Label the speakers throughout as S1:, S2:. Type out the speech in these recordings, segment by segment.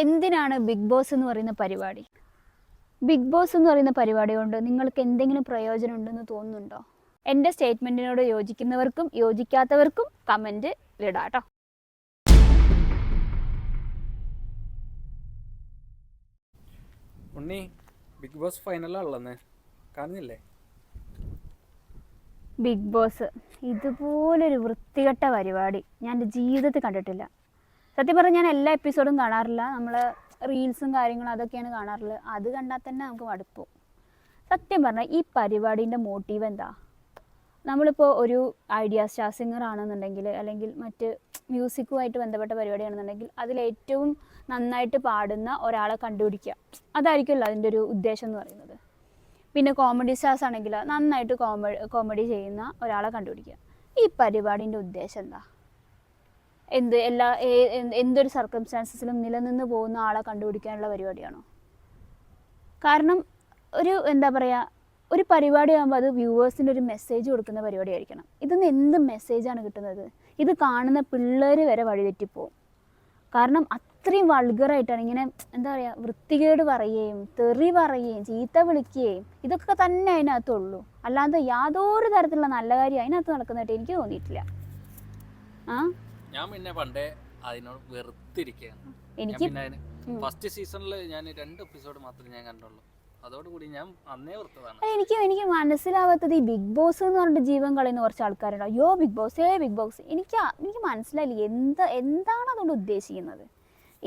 S1: എന്തിനാണ് big boss എന്ന് പറയുന്ന പരിപാടി? ബിഗ് ബോസ് എന്ന് പറയുന്ന പരിപാടി കൊണ്ട് നിങ്ങൾക്ക് എന്തെങ്കിലും പ്രയോജനം ഉണ്ടെന്ന് തോന്നുന്നുണ്ടോ? എൻ്റെ സ്റ്റേറ്റ്മെൻറ്റിനോട് യോജിക്കുന്നവർക്കും യോജിക്കാത്തവർക്കും കമൻറ്റ് ഇടാം കേട്ടോ.
S2: ഉണ്ണി, ബിഗ് ബോസ് ഫൈനലാണല്ലേ, കാണുന്നില്ലേ?
S1: ബിഗ് ബോസ് ഇതുപോലൊരു വൃത്തികെട്ട പരിപാടി ഞാൻ എൻ്റെ ജീവിതത്തിൽ കണ്ടിട്ടില്ല. സത്യം പറഞ്ഞാൽ ഞാൻ എല്ലാ എപ്പിസോഡും കാണാറില്ല. നമ്മൾ റീൽസും കാര്യങ്ങളും അതൊക്കെയാണ് കാണാറുള്ളത്. അത് കണ്ടാൽ തന്നെ നമുക്ക് മടുക്കും. സത്യം പറഞ്ഞാൽ ഈ പരിപാടീൻ്റെ മോട്ടീവ് എന്താ? നമ്മളിപ്പോൾ ഒരു ഐഡിയ സ്റ്റാർ സിംഗർ ആണെന്നുണ്ടെങ്കിൽ, അല്ലെങ്കിൽ മറ്റ് മ്യൂസിക്കുമായിട്ട് ബന്ധപ്പെട്ട പരിപാടിയാണെന്നുണ്ടെങ്കിൽ അതിലേറ്റവും നന്നായിട്ട് പാടുന്ന ഒരാളെ കണ്ടുപിടിക്കുക. അതായിരിക്കുമല്ലോ അതിൻ്റെ ഒരു ഉദ്ദേശം എന്ന് പറയുന്നത്. പിന്നെ കോമഡി സ്റ്റാർസ് ആണെങ്കിൽ നന്നായിട്ട് കോമഡി ചെയ്യുന്ന ഒരാളെ കണ്ടുപിടിക്കുക. ഈ പരിപാടീൻ്റെ ഉദ്ദേശം എന്താ? എന്തൊരു സർക്കംസ്റ്റാൻസസിലും നിലനിന്ന് പോകുന്ന ആളെ കണ്ടുപിടിക്കാനുള്ള പരിപാടിയാണോ? കാരണം എന്താ പറയുക, ഒരു പരിപാടി ആകുമ്പോൾ അത് വ്യൂവേഴ്സിൻ്റെ ഒരു മെസ്സേജ് കൊടുക്കുന്ന പരിപാടി ആയിരിക്കണം. ഇതൊന്നും എന്ത് മെസ്സേജാണ് കിട്ടുന്നത്? ഇത് കാണുന്ന പിള്ളേർ വരെ വഴിതെറ്റിപ്പോവും. കാരണം അത്രയും വൾഗറായിട്ടാണ് ഇങ്ങനെ എന്താ പറയുക, വൃത്തികേട് പറയുകയും തെറി പറയുകയും ചീത്ത വിളിക്കുകയും ഇതൊക്കെ തന്നെ അതിനകത്തുള്ളൂ. അല്ലാതെ യാതൊരു തരത്തിലുള്ള നല്ല കാര്യം അതിനകത്ത് നടക്കുന്നതായിട്ട് എനിക്ക് തോന്നിയിട്ടില്ല.
S2: ഞാൻ പിന്നെ പണ്ടേ അതിനോട് വെറുത്തിരിക്കുകയാണ്. ഫസ്റ്റ് സീസണിൽ ഞാൻ 2 എപ്പിസോഡ് മാത്രമേ ഞാൻ കണ്ടുള്ളൂ. അതോടുകൂടി ഞാൻ അന്നേ വെറുത്തതാണ്.
S1: എനിക്ക് മനസ്സിലാവാത്തത് ഈ ബിഗ് ബോസ് എന്ന് പറഞ്ഞിട്ട് ജീവൻ കളയുന്ന കുറച്ച് ആൾക്കാരുണ്ടോ. അയ്യോ ബിഗ് ബോസ് എനിക്ക് മനസ്സിലായില്ല എന്താണ് അതുകൊണ്ട് ഉദ്ദേശിക്കുന്നത്.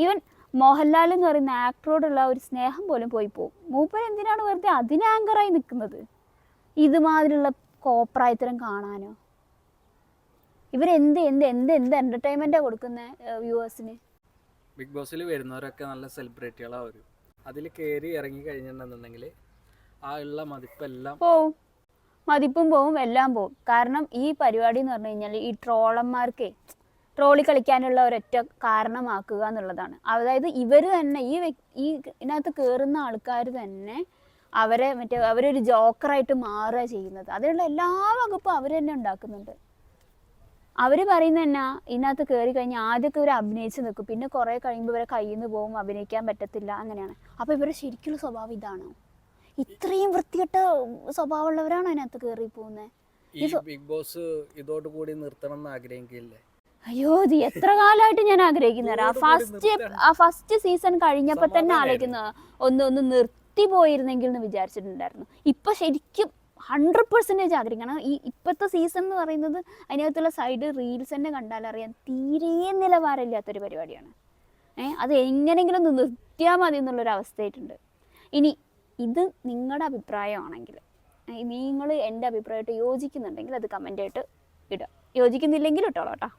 S1: ഈവൻ മോഹൻലാൽ എന്ന് പറയുന്ന ആക്ടറോടുള്ള ഒരു സ്നേഹം പോലും പോവും. മൂപ്പർ എന്തിനാണ് വെറുതെ അതിന് ആങ്കറായി നിൽക്കുന്നത്? ഇതുമാതിരിയുള്ള കോപ്രായത്തരം കാണാനോ? ഇവരെന്ത് എൻ്റർടൈൻമെൻറ്റാണ് കൊടുക്കുന്നത് വ്യൂവേഴ്സിന്?
S2: ബിഗ് ബോസിൽ വരുന്നവരൊക്കെ നല്ല സെലിബ്രിറ്റികളാണ്. അവർ അതിൽ കയറി ഇറങ്ങി കഴിഞ്ഞിട്ടുണ്ടെന്നുണ്ടെങ്കിൽ ആ ഉള്ള മതിപ്പെല്ലാം
S1: മതിപ്പും പോവും, എല്ലാം പോവും. കാരണം ഈ പരിപാടി എന്ന് പറഞ്ഞു കഴിഞ്ഞാൽ ഈ ട്രോളന്മാർക്ക് ട്രോളി കളിക്കാനുള്ള ഒരൊറ്റ കാരണമാക്കുക എന്നുള്ളതാണ്. അതായത് ഇവർ തന്നെ ഇതിനകത്ത് കയറുന്ന ആൾക്കാർ തന്നെ അവരൊരു ജോക്കറായിട്ട് മാറുക ചെയ്യുന്നത്. അതിനുള്ള എല്ലാ വകുപ്പും അവർ തന്നെ ഉണ്ടാക്കുന്നുണ്ട്. അവർ പറയുന്നത് തന്നെ ഇതിനകത്ത് കയറി കഴിഞ്ഞാൽ ആദ്യമൊക്കെ ഇവർ അഭിനയിച്ച് നിൽക്കും, പിന്നെ കുറേ കഴിയുമ്പോൾ ഇവരെ കയ്യിൽ നിന്ന് പോകും, അഭിനയിക്കാൻ പറ്റത്തില്ല, അങ്ങനെയാണ്. അപ്പോൾ ഇവരുടെ ശരിക്കുള്ള സ്വഭാവം ഇതാണോ? ഇത്രയും വൃത്തികെട്ട സ്വഭാവമുള്ളവരാണോ അതിനകത്ത് കയറി പോകുന്നത്?
S2: ഈ ബിഗ് ബോസ് ഇതോടുകൂടി നിർത്തണം എന്ന് ആഗ്രഹിക്കില്ലേ?
S1: അയ്യോ, ഇത് എത്ര കാലമായിട്ട് ഞാൻ ആഗ്രഹിക്കുന്നത്. ആ ഫസ്റ്റ് സീസൺ കഴിഞ്ഞപ്പോൾ തന്നെ ആലോചിക്കുന്നത് ഒന്ന് നിർത്തി പോയിരുന്നെങ്കിൽ എന്ന് വിചാരിച്ചിട്ടുണ്ടായിരുന്നു. ഇപ്പം ശരിക്കും 100% ആഗ്രഹിക്കണം. ഇപ്പോഴത്തെ സീസൺ എന്ന് പറയുന്നത് അതിനകത്തുള്ള സൈഡ് റീൽസ് തന്നെ കണ്ടാലറിയാം, തീരെ നിലവാരമില്ലാത്തൊരു പരിപാടിയാണ്. അത് എങ്ങനെയെങ്കിലും ഒന്ന് നിർത്തിയാൽ മതി എന്നുള്ളൊരവസ്ഥയായിട്ടുണ്ട്. ഇനി ഇത് നിങ്ങളുടെ അഭിപ്രായമാണെങ്കിൽ, നിങ്ങൾ എൻ്റെ അഭിപ്രായമായിട്ട് യോജിക്കുന്നുണ്ടെങ്കിൽ അത് കമൻ്റായിട്ട് ഇടുക. യോജിക്കുന്നില്ലെങ്കിൽ ഇട്ടോളൂ കേട്ടോ.